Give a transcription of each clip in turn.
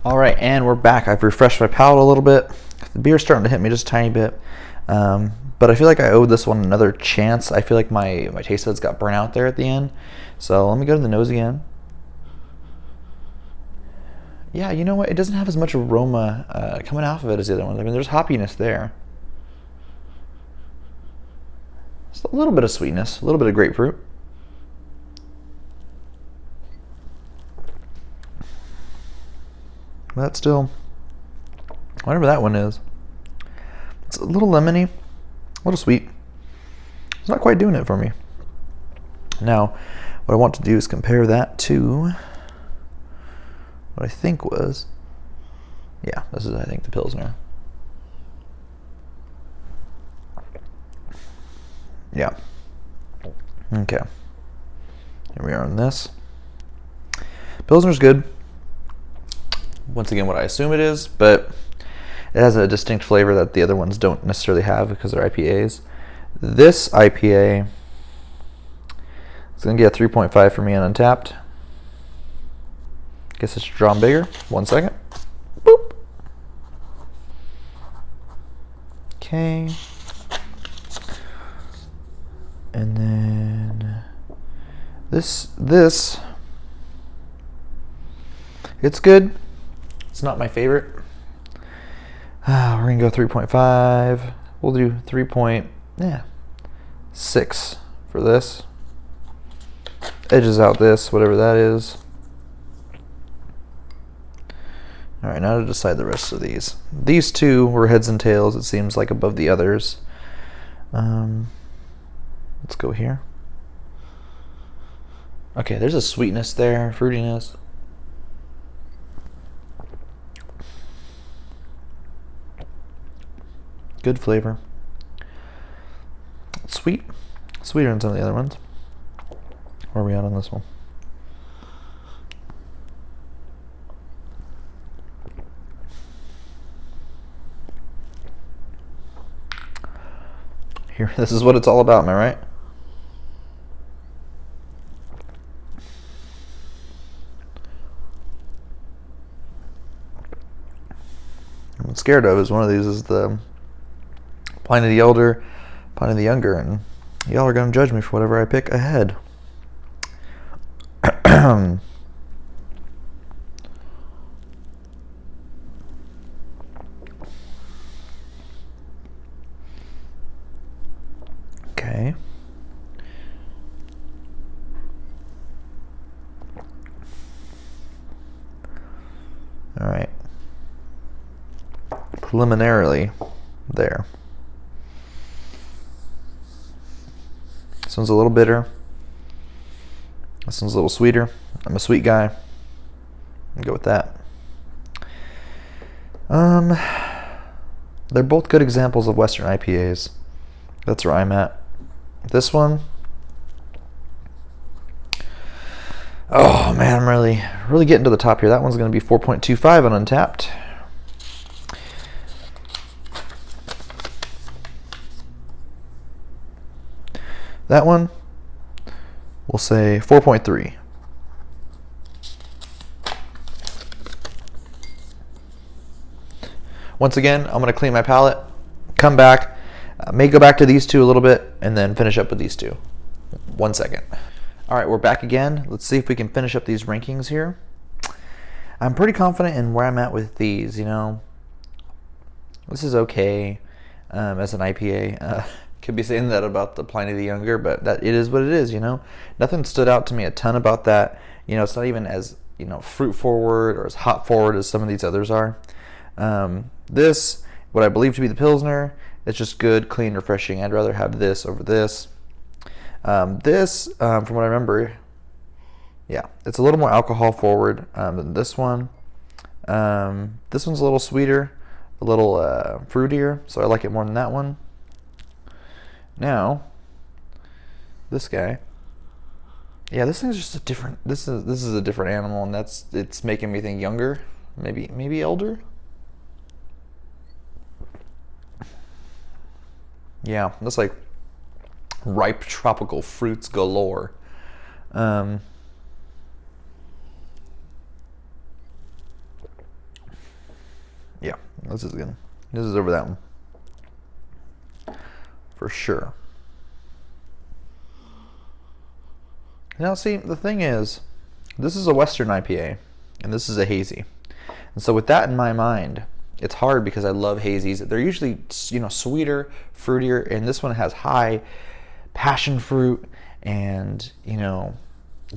All right, and we're back. I've refreshed my palate a little bit. The beer's starting to hit me just a tiny bit, but I feel like I owed this one another chance. I feel like my taste buds got burnt out there at the end. So let me go to the nose again. Yeah, you know what? It doesn't have as much aroma coming off of it as the other ones. I mean, there's hoppiness there. Just a little bit of sweetness, a little bit of grapefruit. That's still, whatever that one is. It's a little lemony, a little sweet. It's not quite doing it for me. Now, what I want to do is compare that to what I think was, yeah, this is, I think, the Pilsner. Yeah. Okay. Here we are on this. Pilsner's good. Once again, what I assume it is, but it has a distinct flavor that the other ones don't necessarily have because they're IPAs. This IPA is going to get a 3.5 for me on Untapped. Guess it's drawn bigger. 1 second. Boop. Okay. And then this, it's good. It's not my favorite. We're gonna go 3.5. We'll do 3.6 for this. Edges out this, whatever that is. All right, now to decide the rest of these. These two were heads and tails, it seems like, above the others. Let's go here. Okay, there's a sweetness there, fruitiness. Good flavor. Sweet. Sweeter than some of the other ones. Where are we at on this one? Here, this is what it's all about, am I right? I'm scared of is one of these is the Pliny the Elder, Pliny the Younger, and y'all are going to judge me for whatever I pick ahead. Okay. All right. Preliminarily, there. This one's a little bitter. This one's a little sweeter. I'm a sweet guy. I'll go with that. They're both good examples of Western IPAs. That's where I'm at. This one, oh man, I'm really getting to the top here. That one's going to be 4.25 on Untapped. That one, we'll say 4.3. Once again, I'm going to clean my palate, come back, may go back to these two a little bit, and then finish up with these two. 1 second. All right, we're back again. Let's see if we can finish up these rankings here. I'm pretty confident in where I'm at with these, you know. This is okay as an IPA. Could be saying that about the Pliny the Younger, but that it is what it is, you know. Nothing stood out to me a ton about that. You know, it's not even as, you know, fruit forward or as hop forward as some of these others are. This, what I believe to be the Pilsner, it's just good, clean, refreshing. I'd rather have this over this. This, from what I remember, yeah, it's a little more alcohol forward than this one. This one's a little sweeter, a little fruitier, so I like it more than that one. Now, this guy, yeah, this thing's just a different. This is a different animal, and it's making me think younger, maybe elder. Yeah, that's like ripe tropical fruits galore. This is good. This is over that one. For sure. Now see, the thing is, this is a Western IPA, and this is a hazy. And so with that in my mind, it's hard because I love hazies. They're usually, sweeter, fruitier, and this one has high passion fruit and,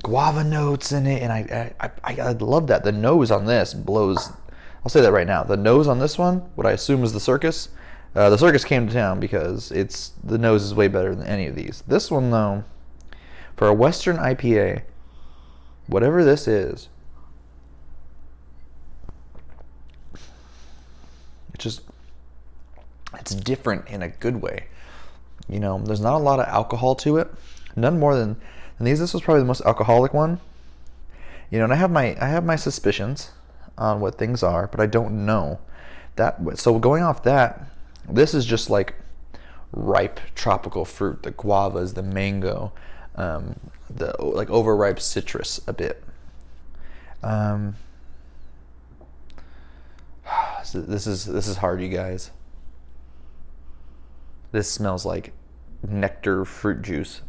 guava notes in it, and I love that. The nose on this blows. I'll say that right now. The nose on this one, what I assume is the Circus. The Circus came to town because the nose is way better than any of these. This one, though, for a Western IPA, whatever this is, it's different in a good way. There's not a lot of alcohol to it. None more than these. This was probably the most alcoholic one. And I have my suspicions on what things are, but I don't know that. So going off that, this is just like ripe tropical fruit, the guavas, the mango, the like overripe citrus a bit. So this is hard, you guys. This smells like nectar fruit juice.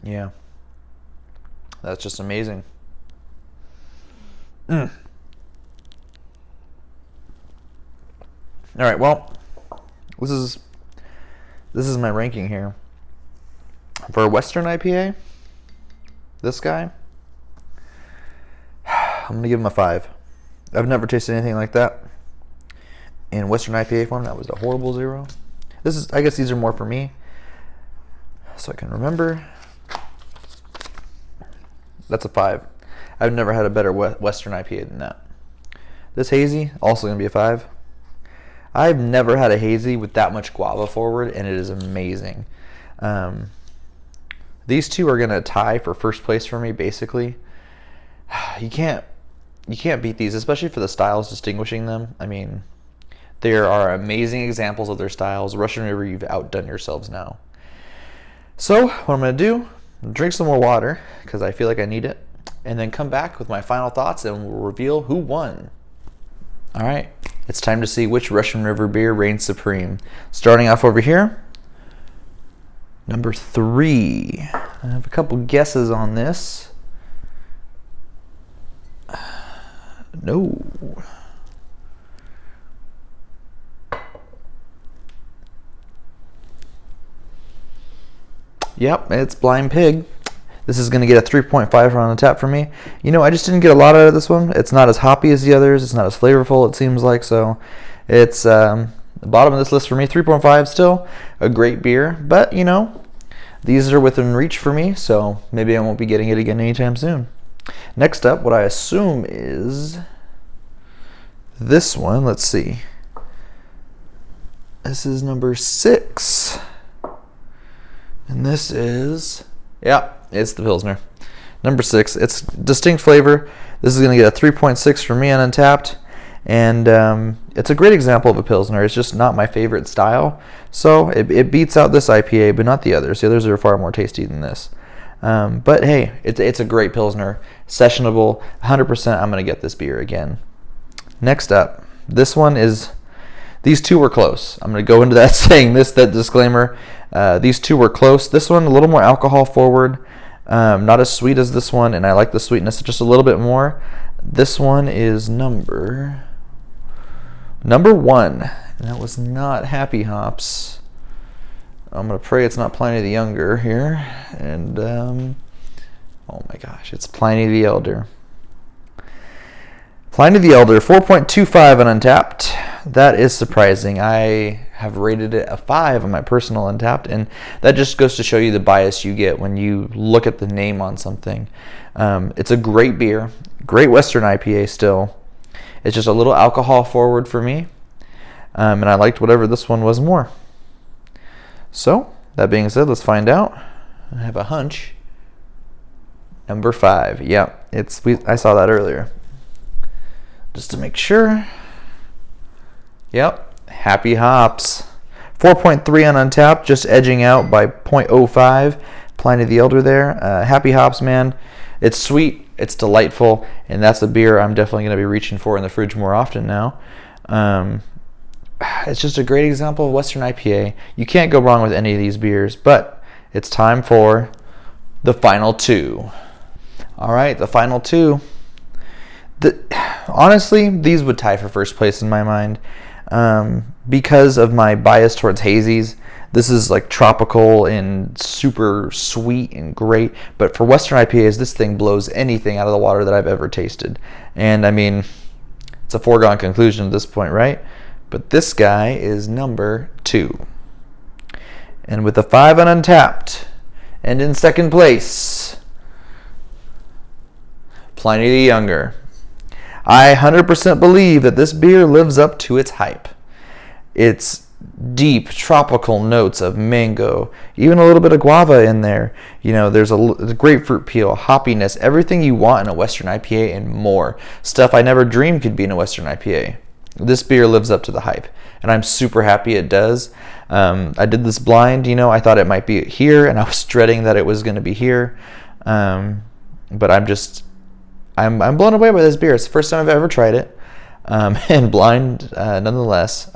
Yeah. That's just amazing. All right, well, this is my ranking here. For a Western IPA, this guy, I'm going to give him a 5. I've never tasted anything like that. In Western IPA form, that was a horrible 0. I guess these are more for me, so I can remember. That's a 5. I've never had a better Western IPA than that. This hazy, also going to be a 5. I've never had a hazy with that much guava forward, and it is amazing. These two are going to tie for first place for me, basically. You can't beat these, especially for the styles distinguishing them. I mean, there are amazing examples of their styles. Russian River, you've outdone yourselves now. So what I'm going to do, drink some more water, because I feel like I need it, and then come back with my final thoughts, and we'll reveal who won. All right, it's time to see which Russian River beer reigns supreme. Starting off over here, number 3. I have a couple guesses on this. No. Yep, it's Blind Pig. This is going to get a 3.5 on the tap for me. I just didn't get a lot out of this one. It's not as hoppy as the others. It's not as flavorful, it seems like. So it's the bottom of this list for me. 3.5, still a great beer. But, these are within reach for me. So maybe I won't be getting it again anytime soon. Next up, what I assume is this one. Let's see. This is number 6. And this is, it's the Pilsner. Number 6. It's distinct flavor. This is going to get a 3.6 for me on Untapped. And it's a great example of a Pilsner. It's just not my favorite style. So it beats out this IPA, but not the others. The others are far more tasty than this. But hey, it's a great Pilsner. Sessionable. 100% I'm going to get this beer again. Next up, this one is, these two were close. I'm going to go into that saying that disclaimer. These two were close. This one, a little more alcohol forward. Not as sweet as this one, and I like the sweetness just a little bit more. This one is number 1. And that was not Happy Hops. I'm going to pray it's not Pliny the Younger here. And, oh my gosh, it's Pliny the Elder. Pliny the Elder, 4.25 on Untapped. That is surprising. I have rated it a 5 on my personal Untapped, and that just goes to show you the bias you get when you look at the name on something. It's a great beer, great Western IPA still. It's just a little alcohol forward for me, and I liked whatever this one was more. So, that being said, let's find out. I have a hunch. Number 5. Yep, I saw that earlier. Just to make sure. Yep, Happy Hops. 4.3 on Untapped, just edging out by 0.05. Pliny the Elder there. Happy hops, man. It's sweet, it's delightful, and that's a beer I'm definitely going to be reaching for in the fridge more often now. It's just a great example of Western IPA. You can't go wrong with any of these beers, but it's time for the final two. All right, the final two. Honestly, these would tie for first place in my mind because of my bias towards hazies. This is like tropical and super sweet and great. But for Western IPAs, this thing blows anything out of the water that I've ever tasted. And I mean, it's a foregone conclusion at this point, right? But this guy is number 2. And with the 5 on Untapped, and in second place, Pliny the Younger. I 100% believe that this beer lives up to its hype. It's deep tropical notes of mango, even a little bit of guava in there. You know, there's a grapefruit peel, hoppiness, everything you want in a Western IPA and more. Stuff I never dreamed could be in a Western IPA. This beer lives up to the hype, and I'm super happy it does. I did this blind, you know, I thought it might be here, and I was dreading that it was going to be here. But I'm blown away by this beer. It's the first time I've ever tried it, and blind nonetheless.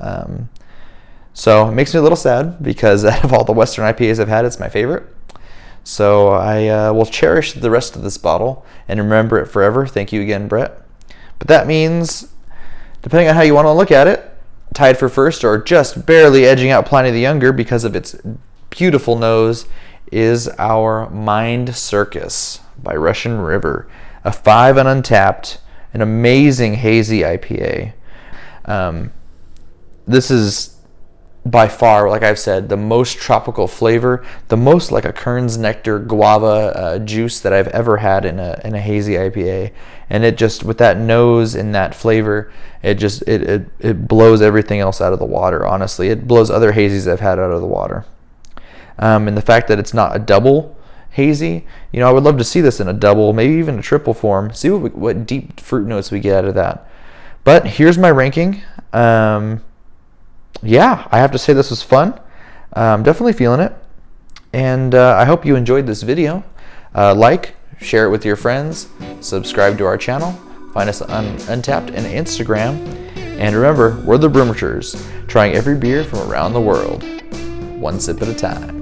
So it makes me a little sad because out of all the Western IPAs I've had, it's my favorite. So I will cherish the rest of this bottle and remember it forever. Thank you again, Brett. But that means, depending on how you want to look at it, tied for first or just barely edging out Pliny the Younger because of its beautiful nose is our Mind Circus by Russian River. A 5 on Untapped, an amazing hazy IPA. This is by far, like I've said, the most tropical flavor, the most like a Kern's Nectar guava juice that I've ever had in a hazy IPA. And it just, with that nose and that flavor, it blows everything else out of the water, honestly. It blows other hazies I've had out of the water. And the fact that it's not a double hazy, you know, I would love to see this in a double, maybe even a triple form. See what deep fruit notes we get out of that. But here's my ranking. Yeah, I have to say this was fun. I'm definitely feeling it. And I hope you enjoyed this video. Like, share it with your friends, subscribe to our channel, find us on Untapped and Instagram. And remember, we're the Brewmateurs, trying every beer from around the world, one sip at a time.